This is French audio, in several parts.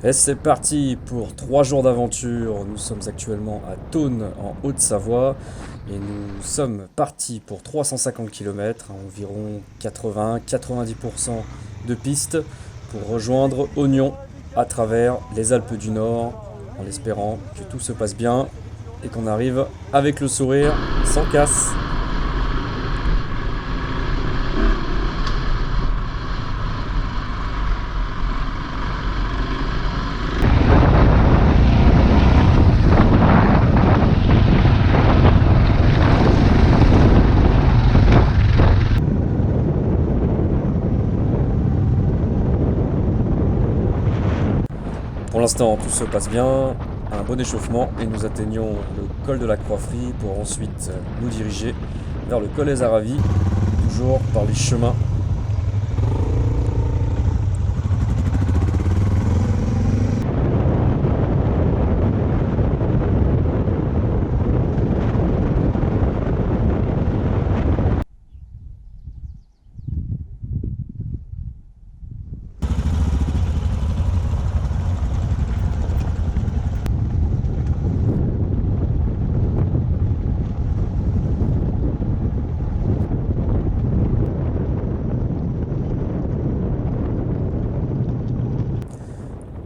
Et c'est parti pour 3 jours d'aventure. Nous sommes actuellement à Thônes en Haute-Savoie et nous sommes partis pour 350 km, à environ 80-90% de piste pour rejoindre Ognon à travers les Alpes du Nord en espérant que tout se passe bien et qu'on arrive avec le sourire sans casse. Pour l'instant, tout se passe bien, un bon échauffement et nous atteignons le col de la Croix-Frie pour ensuite nous diriger vers le col des Aravis, toujours par les chemins.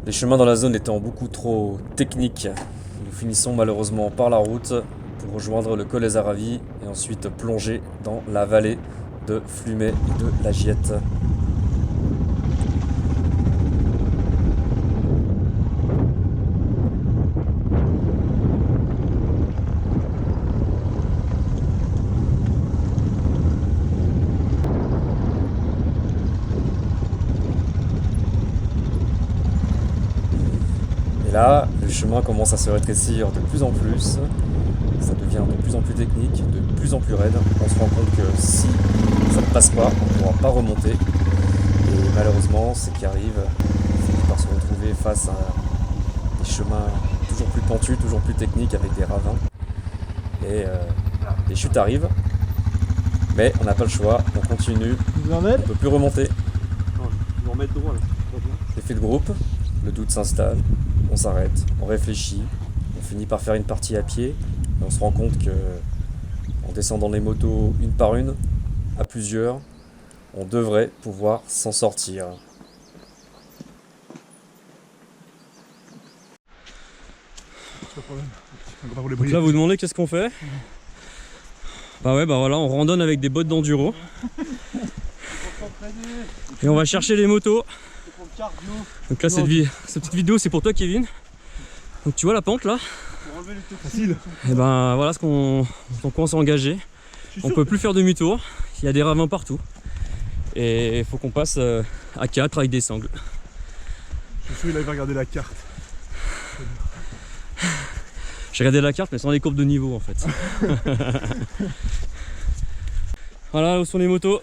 Les chemins dans la zone étant beaucoup trop techniques, nous finissons malheureusement par la route pour rejoindre le col des Aravis et ensuite plonger dans la vallée de Flumet et de la Giette. Et là, le chemin commence à se rétrécir de plus en plus, ça devient de plus en plus technique, de plus en plus raide. On se rend compte que si ça ne passe pas, on ne pourra pas remonter. Et malheureusement, ce qui arrive, c'est par se retrouver face à des chemins toujours plus pentus, toujours plus techniques avec des ravins. Et les chutes arrivent, mais on n'a pas le choix, on continue, on ne peut plus remonter. Je vais remettre droit là. Effet de groupe, le doute s'installe. On s'arrête, on réfléchit, on finit par faire une partie à pied et on se rend compte que en descendant les motos une par une, à plusieurs, on devrait pouvoir s'en sortir. Donc là vous demandez qu'est-ce qu'on fait? Bah ouais, bah voilà, on randonne avec des bottes d'enduro et on va chercher les motos. Donc là cette petite vidéo c'est pour toi Kevin. Donc tu vois la pente là, et ben voilà ce qu'on s'est engagé. On peut plus faire demi-tour, il y a des ravins partout et il faut qu'on passe à 4 avec des sangles. Je suis sûr il avait regardé la carte. J'ai regardé la carte mais sans les courbes de niveau en fait. Voilà où sont les motos.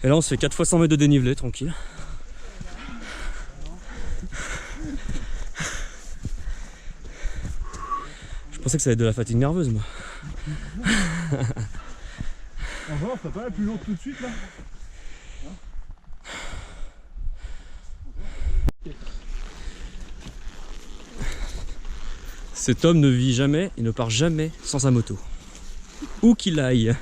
Et là on se fait 4 fois 100 mètres de dénivelé, tranquille. Je pensais que ça allait être de la fatigue nerveuse moi. En vrai, ça pas la plus longue tout de suite là. Cet homme ne vit jamais et ne part jamais sans sa moto. Où qu'il aille.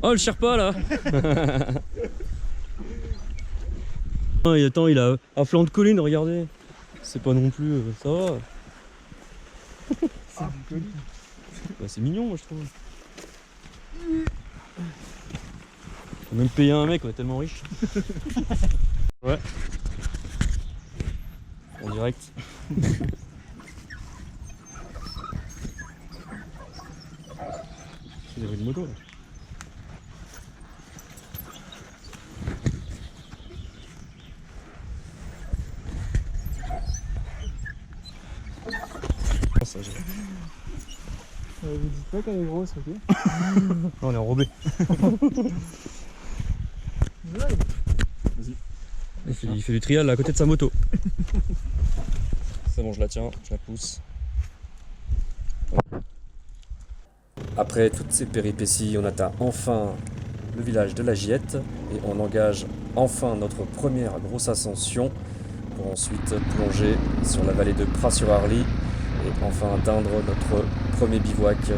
Oh le Sherpa là. Attends, il a à flanc de colline, regardez. C'est pas non plus, ça va. Bah, c'est mignon moi je trouve. On a même payé un mec, on est tellement riche. Ouais. En direct. Il y avait une moto là. Vous dites pas qu'elle est grosse, ok? Non, on est enrobé. Ouais. Il fait du trial à côté de sa moto. bon, je la tiens, je la pousse. Après toutes ces péripéties, on atteint enfin le village de la Giette et on engage enfin notre première grosse ascension pour ensuite plonger sur la vallée de Pras-sur-Arly et enfin atteindre notre premier bivouac.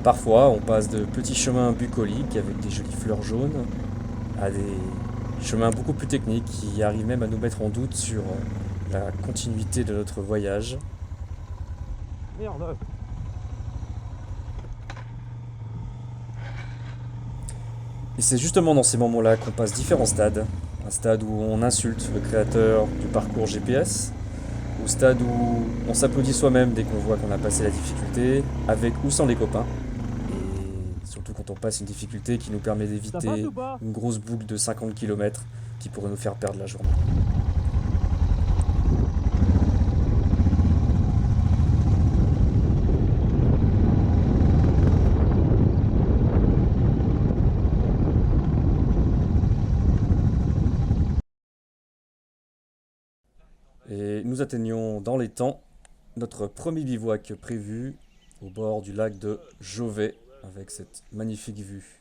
Parfois, on passe de petits chemins bucoliques avec des jolies fleurs jaunes à des chemins beaucoup plus techniques qui arrivent même à nous mettre en doute sur la continuité de notre voyage. Merde. Et c'est justement dans ces moments-là qu'on passe différents stades. Un stade où on insulte le créateur du parcours GPS, au stade où on s'applaudit soi-même dès qu'on voit qu'on a passé la difficulté, avec ou sans les copains. Et surtout quand on passe une difficulté qui nous permet d'éviter une grosse boucle de 50 km qui pourrait nous faire perdre la journée. Et nous atteignons dans les temps notre premier bivouac prévu au bord du lac de Jovet avec cette magnifique vue.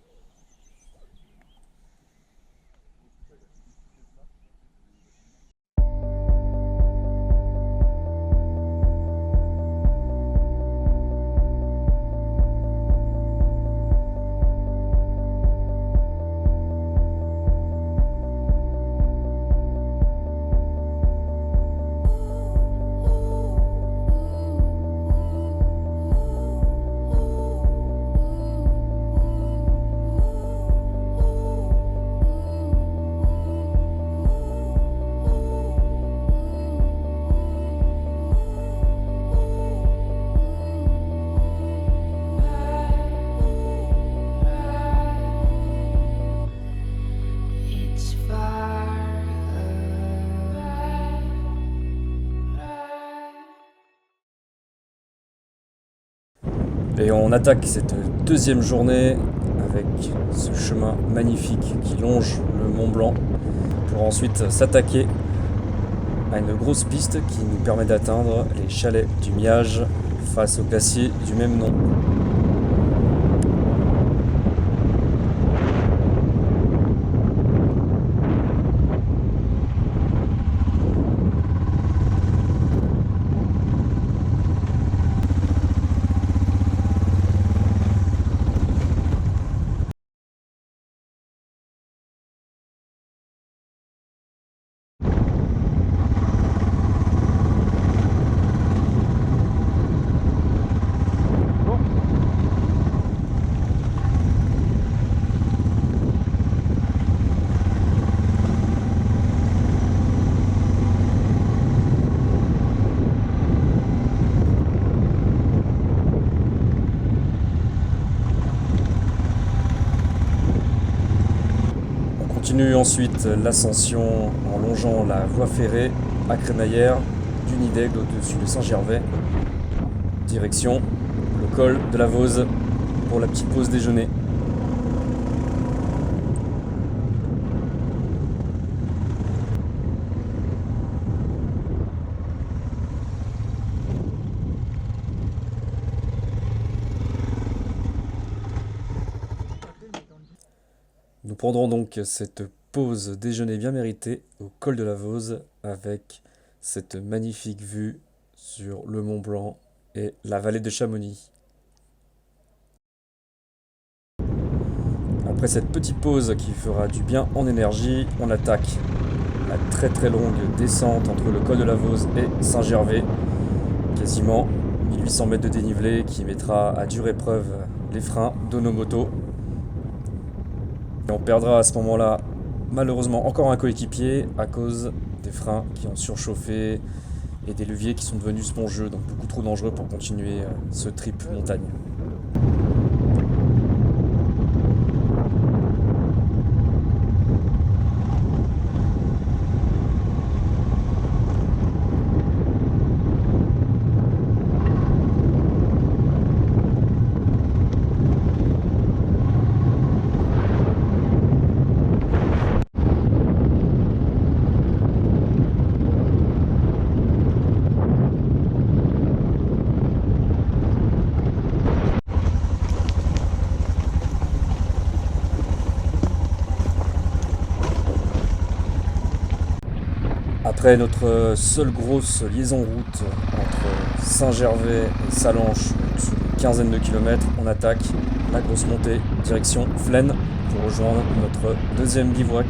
Et on attaque cette deuxième journée avec ce chemin magnifique qui longe le Mont Blanc pour ensuite s'attaquer à une grosse piste qui nous permet d'atteindre les chalets du Miage face au glacier du même nom. venu ensuite l'ascension en longeant la voie ferrée à crémaillère du Nid d'Aigle au-dessus de Saint-Gervais. Direction le col de la Vose pour la petite pause déjeuner. Nous prendrons donc cette pause déjeuner bien méritée au col de la Vose avec cette magnifique vue sur le Mont Blanc et la vallée de Chamonix. Après cette petite pause qui fera du bien en énergie, on attaque la très très longue descente entre le col de la Vose et Saint-Gervais, quasiment 1800 mètres de dénivelé qui mettra à dure épreuve les freins de nos motos. Et on perdra à ce moment-là malheureusement encore un coéquipier à cause des freins qui ont surchauffé et des leviers qui sont devenus spongieux, donc beaucoup trop dangereux pour continuer ce trip montagne. Après notre seule grosse liaison route entre Saint-Gervais et Sallanches, sur une quinzaine de kilomètres, on attaque la grosse montée direction Flaine pour rejoindre notre deuxième bivouac.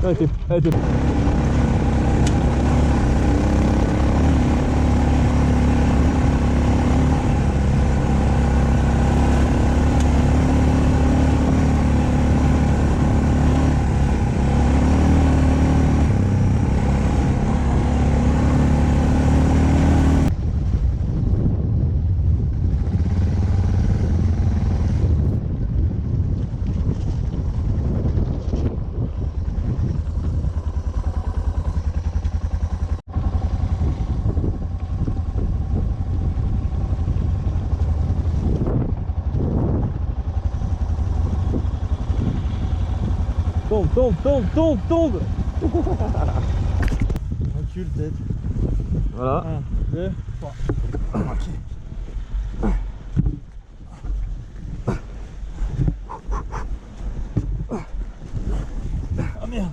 Elle était... Tombe. Recule peut-être. Voilà. 1, 2, 3. Ok. Ah merde.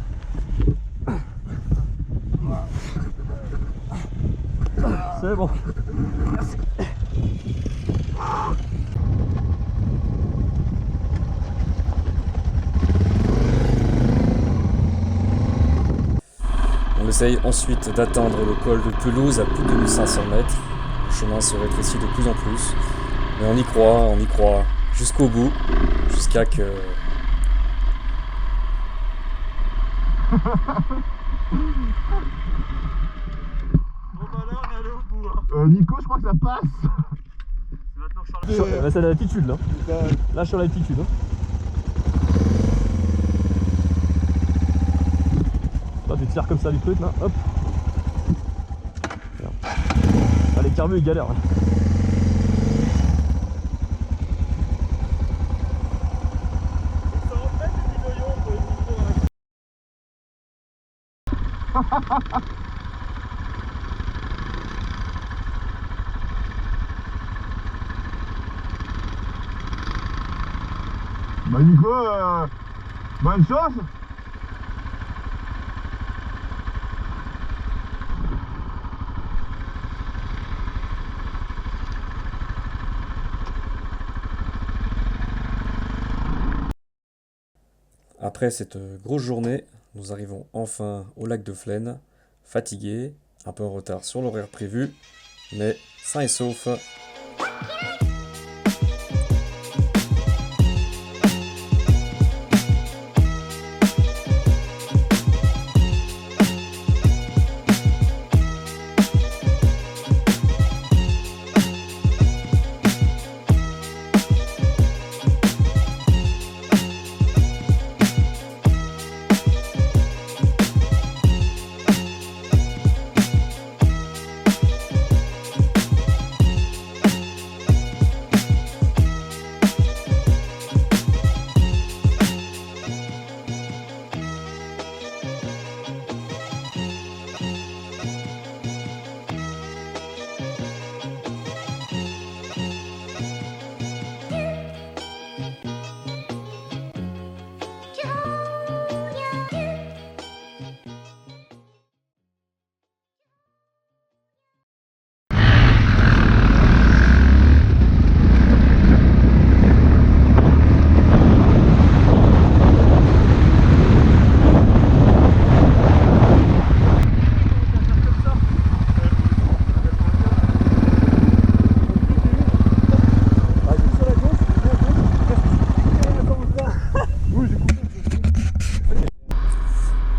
C'est bon. On essaye ensuite d'atteindre le col de Pelouse à plus de 1500 mètres. Le chemin se rétrécit de plus en plus. Mais on y croit jusqu'au bout, jusqu'à que... Bon bah là on est allé au bout hein. Nico, je crois que ça passe. C'est l'altitude là. Là sur l'altitude. Là tu tires comme ça du truc là, hop. Ah, les carbus ils galèrent. Bah Nico, bonne chance. Après cette grosse journée, nous arrivons enfin au lac de Flaine, fatigués, un peu en retard sur l'horaire prévu, mais sains et saufs.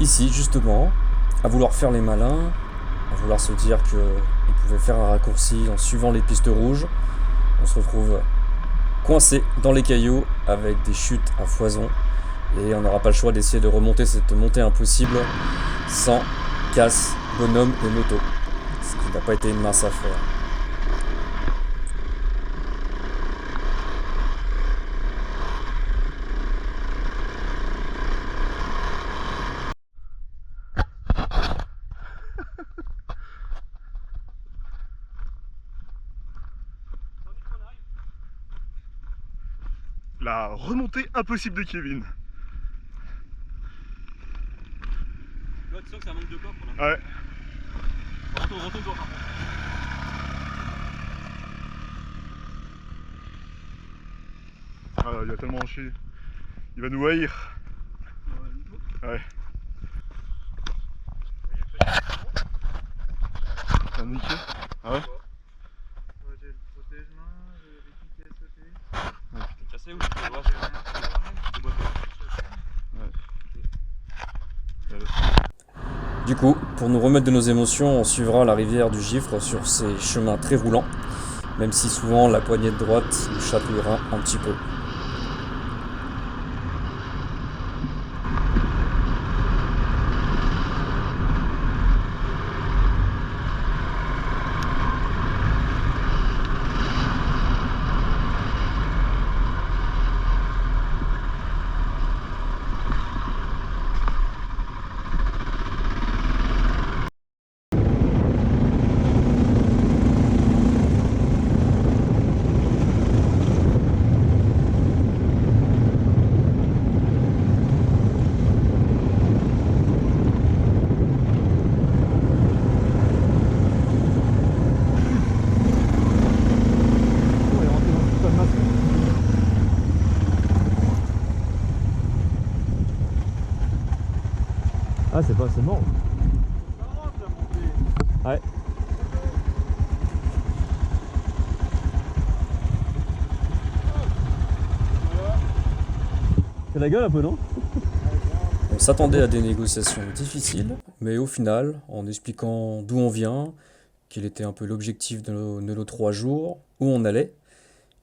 Ici, justement, à vouloir faire les malins, à vouloir se dire qu'on pouvait faire un raccourci en suivant les pistes rouges, on se retrouve coincé dans les cailloux avec des chutes à foison et on n'aura pas le choix d'essayer de remonter cette montée impossible sans casse, bonhomme et moto, ce qui n'a pas été une mince affaire. La remontée impossible de Kevin. Là, tu sens que ça manque de coffre là. Ouais. Retourne-toi. Ah, il a tellement enchaîné. Il va nous haïr. Ouais. T'as niqué? Ah ouais? J'ai le protège-main, j'ai les piquets à sauter. T'es cassé ou tu peux voir? Du coup, pour nous remettre de nos émotions, on suivra la rivière du Gifre sur ces chemins très roulants, même si souvent la poignée de droite nous chatouillera un petit peu. Ah, c'est pas assez mort. Ouais. C'est la gueule un peu, non? On s'attendait à des négociations difficiles, mais au final, en expliquant d'où on vient, quel était un peu l'objectif de nos 3 jours, où on allait,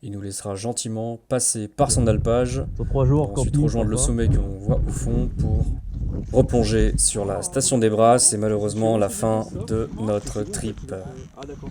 il nous laissera gentiment passer par son alpage, Sur 3 jours, pour ensuite camping, rejoindre le sympa. sommet qu'on voit au fond pour replonger sur la station des Brasses et malheureusement la fin de notre trip. Ah d'accord.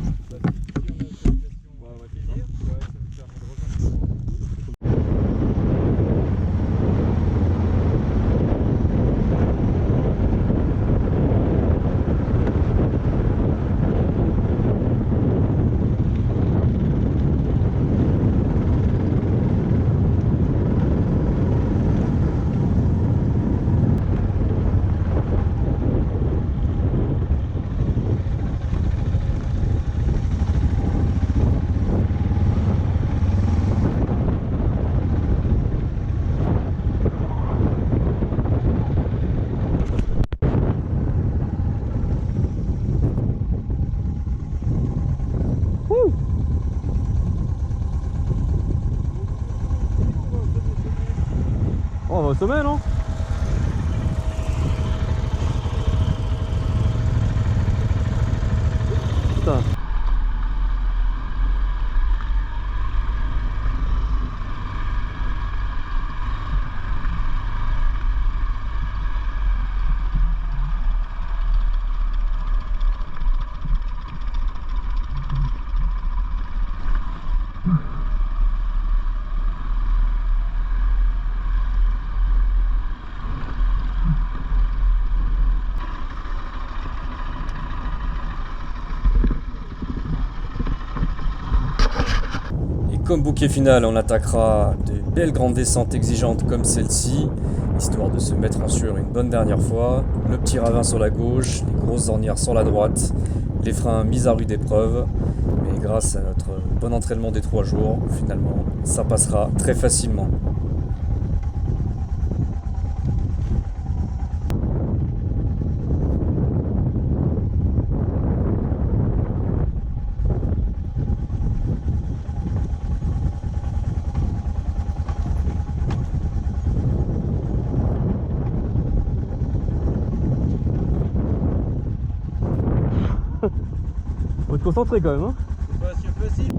au sommet, non? Putain. Comme bouquet final, on attaquera de belles grandes descentes exigeantes comme celle-ci, histoire de se mettre en sueur une bonne dernière fois, le petit ravin sur la gauche, les grosses ornières sur la droite, les freins mis à rude épreuve, mais grâce à notre bon entraînement des 3 jours, finalement, ça passera très facilement. Faut te concentrer quand même, hein. C'est pas si facile.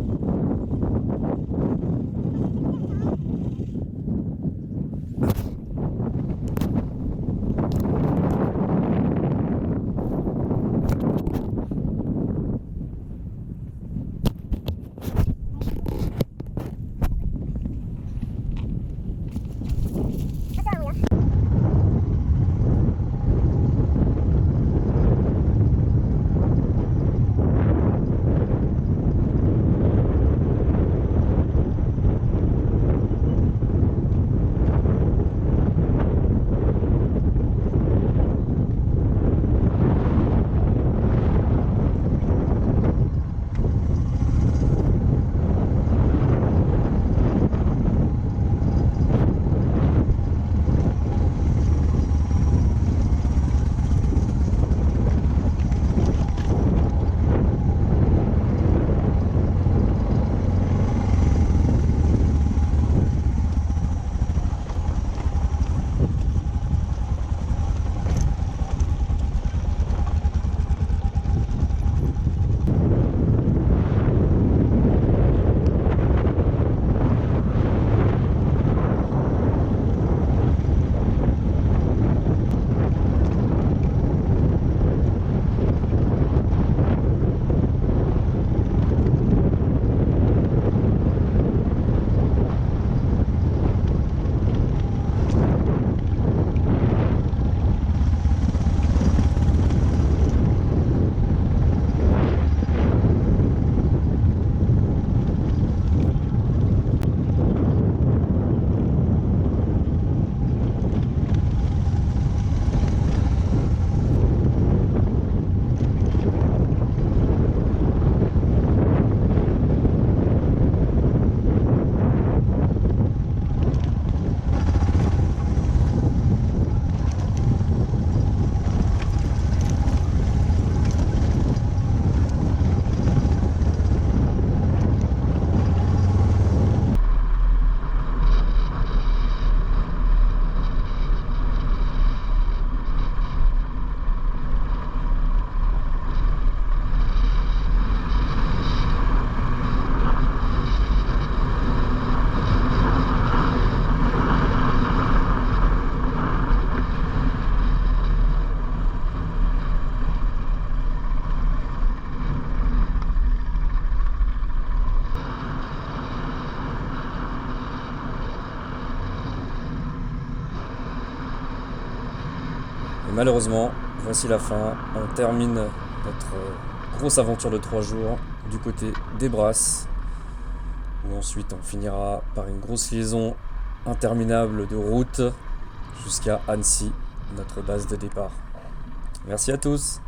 Et malheureusement, voici la fin. On termine notre grosse aventure de 3 jours du côté des Brasses, où ensuite on finira par une grosse liaison interminable de route jusqu'à Annecy, notre base de départ. Merci à tous.